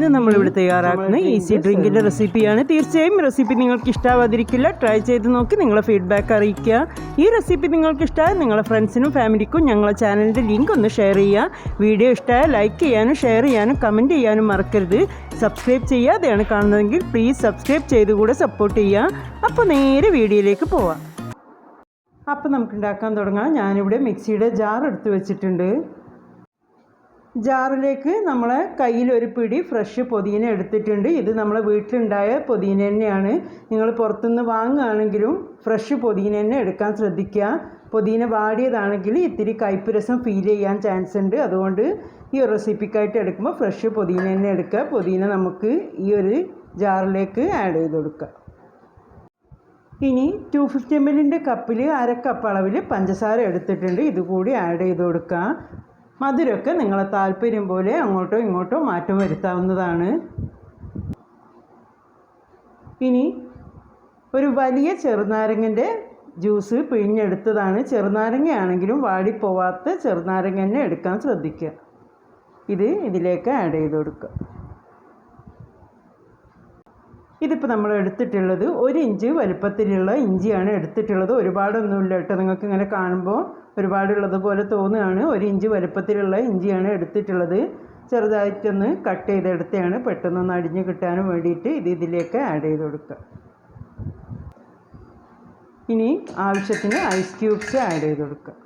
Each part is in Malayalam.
ഇന്ന് നമ്മളിവിടെ തയ്യാറാക്കുന്ന ഈസി ഡ്രിങ്കിൻ്റെ റെസിപ്പിയാണ്. തീർച്ചയായും റെസിപ്പി നിങ്ങൾക്ക് ഇഷ്ടമാവാതിരിക്കില്ല. ട്രൈ ചെയ്ത് നോക്കി നിങ്ങളെ ഫീഡ്ബാക്ക് അറിയിക്കുക. ഈ റെസിപ്പി നിങ്ങൾക്ക് ഇഷ്ടമായ നിങ്ങളെ ഫ്രണ്ട്സിനും ഫാമിലിക്കും ഞങ്ങളെ ചാനലിൻ്റെ ലിങ്ക് ഒന്ന് ഷെയർ ചെയ്യുക. വീഡിയോ ഇഷ്ടമായ ലൈക്ക് ചെയ്യാനും ഷെയർ ചെയ്യാനും കമൻറ്റ് ചെയ്യാനും മറക്കരുത്. സബ്സ്ക്രൈബ് ചെയ്യാതെയാണ് കാണുന്നതെങ്കിൽ പ്ലീസ് സബ്സ്ക്രൈബ് ചെയ്ത് കൂടെ സപ്പോർട്ട് ചെയ്യുക. അപ്പോൾ നേരെ വീഡിയോയിലേക്ക് പോവാം. അപ്പോൾ നമുക്ക് ഉണ്ടാക്കാൻ തുടങ്ങാം. ഞാനിവിടെ മിക്സിയുടെ ജാർ എടുത്ത് വെച്ചിട്ടുണ്ട്. ജാറിലേക്ക് നമ്മളെ കയ്യിലൊരു പിടി ഫ്രഷ് പുതിന എടുത്തിട്ടുണ്ട്. ഇത് നമ്മളെ വീട്ടിലുണ്ടായ പുതിന തന്നെയാണ്. നിങ്ങൾ പുറത്തുനിന്ന് വാങ്ങുകയാണെങ്കിലും ഫ്രഷ് പുതിന തന്നെ എടുക്കാൻ ശ്രദ്ധിക്കുക. പുതിന വാടിയതാണെങ്കിൽ ഇത്തിരി കയ്പ്പ് രസം ഫീൽ ചെയ്യാൻ ചാൻസ് ഉണ്ട്. അതുകൊണ്ട് ഈ ഒരു റെസിപ്പിക്കായിട്ട് എടുക്കുമ്പോൾ ഫ്രഷ് പുതിന തന്നെ എടുക്കുക. പുതിന നമുക്ക് ഈ ഒരു ജാറിലേക്ക് ആഡ് ചെയ്ത് കൊടുക്കുക. ഇനി 250 ml കപ്പിൽ 1/2 കപ്പ് അളവിൽ പഞ്ചസാര എടുത്തിട്ടുണ്ട്. ഇതുകൂടി ആഡ് ചെയ്ത് കൊടുക്കുക. മധുരമൊക്കെ നിങ്ങളെ താല്പര്യം പോലെ അങ്ങോട്ടോ ഇങ്ങോട്ടോ മാറ്റം വരുത്താവുന്നതാണ്. ഇനി ഒരു വലിയ ചെറുനാരങ്ങൻ്റെ ജ്യൂസ് പിഴിഞ്ഞെടുത്തതാണ്. ചെറുനാരങ്ങയാണെങ്കിലും വാടിപ്പോവാത്ത ചെറുനാരങ്ങ തന്നെ എടുക്കാൻ ശ്രദ്ധിക്കുക. ഇതിലേക്ക് ആഡ് ചെയ്ത് കൊടുക്കുക. ഇതിപ്പോൾ നമ്മൾ എടുത്തിട്ടുള്ളത് 1 ഇഞ്ച് വലുപ്പത്തിലുള്ള ഇഞ്ചിയാണ് എടുത്തിട്ടുള്ളത്. ഒരുപാടൊന്നുമില്ല കേട്ടോ. നിങ്ങൾക്ക് ഇങ്ങനെ കാണുമ്പോൾ ഒരുപാടുള്ളത് പോലെ തോന്നുകയാണ്. 1 ഇഞ്ച് വലുപ്പത്തിലുള്ള ഇഞ്ചിയാണ് എടുത്തിട്ടുള്ളത്. ചെറുതായിട്ടൊന്ന് കട്ട് ചെയ്തെടുത്തതാണ്. പെട്ടെന്നൊന്ന് അടിഞ്ഞ് കിട്ടാനും വേണ്ടിയിട്ട് ഇതിലേക്ക് ആഡ് ചെയ്ത് കൊടുക്കുക. ഇനി ആവശ്യത്തിന് ഐസ് ക്യൂബ്സ് ആഡ് ചെയ്ത് കൊടുക്കുക.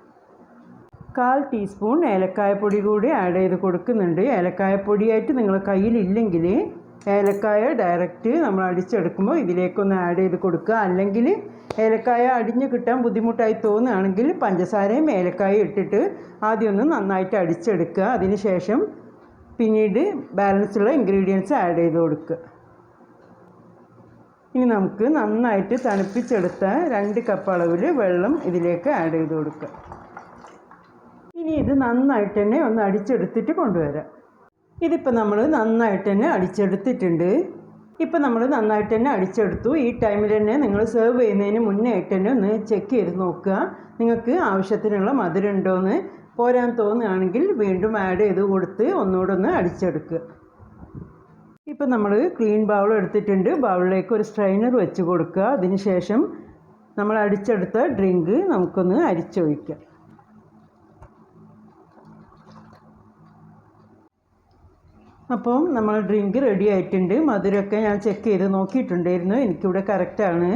1/4 ടീസ്പൂൺ ഏലക്കായപ്പൊടി കൂടി ആഡ് ചെയ്ത് കൊടുക്കുന്നുണ്ട്. ഏലക്കായപ്പൊടിയായിട്ട് നിങ്ങളുടെ കയ്യിലില്ലെങ്കിൽ ഏലക്കായ ഡയറക്റ്റ് നമ്മൾ അടിച്ചെടുക്കുമ്പോൾ ഇതിലേക്കൊന്ന് ആഡ് ചെയ്ത് കൊടുക്കുക. അല്ലെങ്കിൽ ഏലക്കായ അടിഞ്ഞ് കിട്ടാൻ ബുദ്ധിമുട്ടായി തോന്നുകയാണെങ്കിൽ പഞ്ചസാരയും ഏലക്കായും ഇട്ടിട്ട് ആദ്യം ഒന്ന് നന്നായിട്ട് അടിച്ചെടുക്കുക. അതിന് ശേഷം പിന്നീട് ബാലൻസുള്ള ഇൻഗ്രീഡിയൻസ് ആഡ് ചെയ്ത് കൊടുക്കുക. ഇനി നമുക്ക് നന്നായിട്ട് തണുപ്പിച്ചെടുത്ത 2 കപ്പ് അളവിൽ വെള്ളം ഇതിലേക്ക് ആഡ് ചെയ്ത് കൊടുക്കുക. ഇനി ഇത് നന്നായിട്ട് തന്നെ ഒന്ന് അടിച്ചെടുത്തിട്ട് കൊണ്ടുവരാം. ഇതിപ്പോൾ നമ്മൾ നന്നായിട്ട് തന്നെ അടിച്ചെടുത്തിട്ടുണ്ട്. ഇപ്പോൾ നമ്മൾ നന്നായിട്ട് തന്നെ അടിച്ചെടുത്തു. ഈ ടൈമിൽ തന്നെ നിങ്ങൾ സെർവ് ചെയ്യുന്നതിന് മുന്നേ ആയിട്ട് തന്നെ ഒന്ന് ചെക്ക് ചെയ്ത് നോക്കുക. നിങ്ങൾക്ക് ആവശ്യത്തിനുള്ള മധുരം ഉണ്ടോയെന്ന്. പോരാൻ തോന്നുകയാണെങ്കിൽ വീണ്ടും ആഡ് ചെയ്ത് കൊടുത്ത് ഒന്നുകൂടെ ഒന്ന് അടിച്ചെടുക്കുക. ഇപ്പോൾ നമ്മൾ ക്ലീൻ ബൗൾ എടുത്തിട്ടുണ്ട്. ബൗളിലേക്ക് ഒരു സ്ട്രെയിനർ വെച്ച് കൊടുക്കുക. അതിനുശേഷം നമ്മൾ അടിച്ചെടുത്ത ഡ്രിങ്ക് നമുക്കൊന്ന് അരിച്ചൊഴിക്കാം. അപ്പം നമ്മൾ ഡ്രിങ്ക് റെഡി ആയിട്ടുണ്ട്. മധുരമൊക്കെ ഞാൻ ചെക്ക് ചെയ്ത് നോക്കിയിട്ടുണ്ടായിരുന്നു. എനിക്കിവിടെ കറക്റ്റാണ്.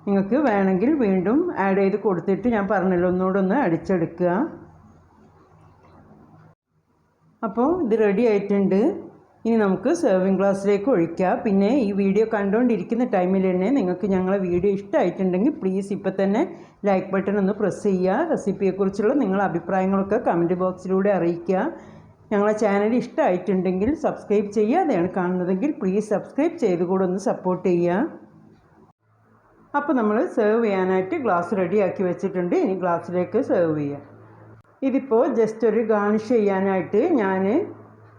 നിങ്ങൾക്ക് വേണമെങ്കിൽ വീണ്ടും ആഡ് ചെയ്ത് കൊടുത്തിട്ട് ഞാൻ പറഞ്ഞല്ലോ ഒന്നുകൂടെ ഒന്ന് അടിച്ചെടുക്കുക. അപ്പോൾ ഇത് റെഡി ആയിട്ടുണ്ട്. ഇനി നമുക്ക് സെർവിങ് ഗ്ലാസ്സിലേക്ക് ഒഴിക്കുക. പിന്നെ ഈ വീഡിയോ കണ്ടുകൊണ്ടിരിക്കുന്ന ടൈമിൽ തന്നെ നിങ്ങൾക്ക് ഞങ്ങളെ വീഡിയോ ഇഷ്ടമായിട്ടുണ്ടെങ്കിൽ പ്ലീസ് ഇപ്പോൾ തന്നെ ലൈക്ക് ബട്ടൺ ഒന്ന് പ്രസ് ചെയ്യുക. റെസിപ്പിയെക്കുറിച്ചുള്ള നിങ്ങളുടെ അഭിപ്രായങ്ങളൊക്കെ കമൻറ്റ് ബോക്സിലൂടെ അറിയിക്കുക. ഞങ്ങളെ ചാനൽ ഇഷ്ടമായിട്ടുണ്ടെങ്കിൽ സബ്സ്ക്രൈബ് ചെയ്യാതെയാണ് കാണുന്നതെങ്കിൽ പ്ലീസ് സബ്സ്ക്രൈബ് ചെയ്ത് കൂടെ ഒന്ന് സപ്പോർട്ട് ചെയ്യുക. അപ്പോൾ നമ്മൾ സെർവ് ചെയ്യാനായിട്ട് ഗ്ലാസ് റെഡിയാക്കി വെച്ചിട്ടുണ്ട്. ഇനി ഗ്ലാസ്സിലേക്ക് സെർവ് ചെയ്യാം. ഇതിപ്പോൾ ജസ്റ്റ് ഒരു ഗാർണിഷ് ചെയ്യാനായിട്ട് ഞാൻ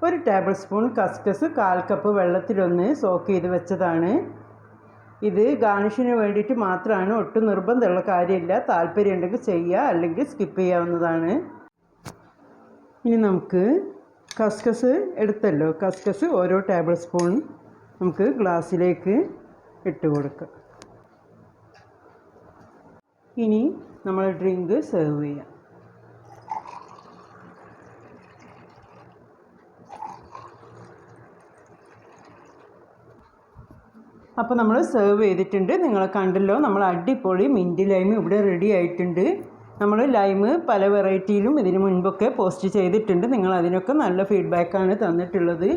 1 ടേബിൾ സ്പൂൺ കസ്കസ് 1/4 കപ്പ് വെള്ളത്തിലൊന്ന് സോക്ക് ചെയ്ത് വെച്ചതാണ്. ഇത് ഗാർണിഷിന് വേണ്ടിയിട്ട് മാത്രമാണ്. ഒട്ടും നിർബന്ധമുള്ള കാര്യമില്ല. താല്പര്യം ഉണ്ടെങ്കിൽ ചെയ്യുക, അല്ലെങ്കിൽ സ്കിപ്പ് ചെയ്യാവുന്നതാണ്. ഇനി നമുക്ക് കസ്കസ് എടുത്തല്ലോ, കസ്കസ് ഓരോ ടേബിൾ സ്പൂൺ നമുക്ക് ഗ്ലാസ്സിലേക്ക് ഇട്ട് കൊടുക്കാം. ഇനി നമ്മൾ ഡ്രിങ്ക് സെർവ് ചെയ്യാം. അപ്പോൾ നമ്മൾ സെർവ് ചെയ്തിട്ടുണ്ട്. നിങ്ങൾ കണ്ടല്ലോ, നമ്മൾ അടിപൊളി മിൻറ്റ് ലൈം ഇവിടെ റെഡി ആയിട്ടുണ്ട്. നമ്മൾ ലൈം പല വെറൈറ്റിയിലും ഇതിന് മുൻപൊക്കെ പോസ്റ്റ് ചെയ്തിട്ടുണ്ട്. നിങ്ങൾ അതിനൊക്കെ നല്ല ഫീഡ്ബാക്കാണ് തന്നിട്ടുള്ളത്.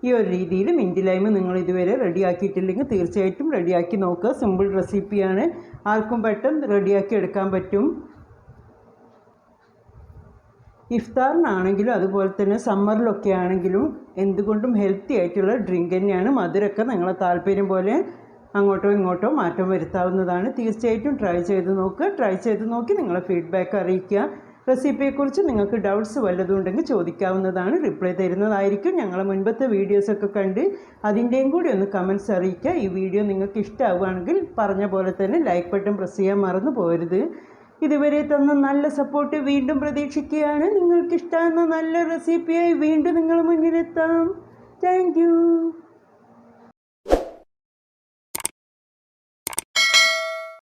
ഈ ഒരു രീതിയിൽ മിൻറ്റ് ലൈം നിങ്ങൾ ഇതുവരെ റെഡിയാക്കിയിട്ടില്ലെങ്കിൽ തീർച്ചയായിട്ടും റെഡിയാക്കി നോക്കുക. സിമ്പിൾ റെസിപ്പിയാണ്. ആർക്കും പെട്ടെന്ന് റെഡിയാക്കി എടുക്കാൻ പറ്റും. ഇഫ്താറിനാണെങ്കിലും അതുപോലെ തന്നെ സമ്മറിലൊക്കെ ആണെങ്കിലും എന്തുകൊണ്ടും ഹെൽത്തി ആയിട്ടുള്ള ഡ്രിങ്ക് തന്നെയാണ്. മധുരമൊക്കെ നിങ്ങളെ താല്പര്യം പോലെ അങ്ങോട്ടോ ഇങ്ങോട്ടോ മാറ്റം വരുത്താവുന്നതാണ്. തീർച്ചയായിട്ടും ട്രൈ ചെയ്ത് നോക്കുക. ട്രൈ ചെയ്ത് നോക്കി നിങ്ങളെ ഫീഡ്ബാക്ക് അറിയിക്കുക. റെസിപ്പിയെക്കുറിച്ച് നിങ്ങൾക്ക് ഡൗട്ട്സ് വല്ലതും ഉണ്ടെങ്കിൽ ചോദിക്കാവുന്നതാണ്. റിപ്ലൈ തരുന്നതായിരിക്കും. ഞങ്ങളെ മുൻപത്തെ വീഡിയോസൊക്കെ കണ്ട് അതിൻ്റെയും കൂടി ഒന്ന് കമൻറ്റ്സ് അറിയിക്കുക. ഈ വീഡിയോ നിങ്ങൾക്ക് ഇഷ്ടമാവുകയാണെങ്കിൽ പറഞ്ഞ പോലെ തന്നെ ലൈക്ക് ബട്ടൺ പ്രസ് ചെയ്യാൻ മറന്നു പോകരുത്. ഇതുവരെ തന്ന നല്ല സപ്പോർട്ട് വീണ്ടും പ്രതീക്ഷിക്കുകയാണ്. നിങ്ങൾക്കിഷ്ടമാകുന്ന നല്ല റെസിപ്പിയായി വീണ്ടും നിങ്ങളുടെ മുന്നിലെത്താം. Thank you.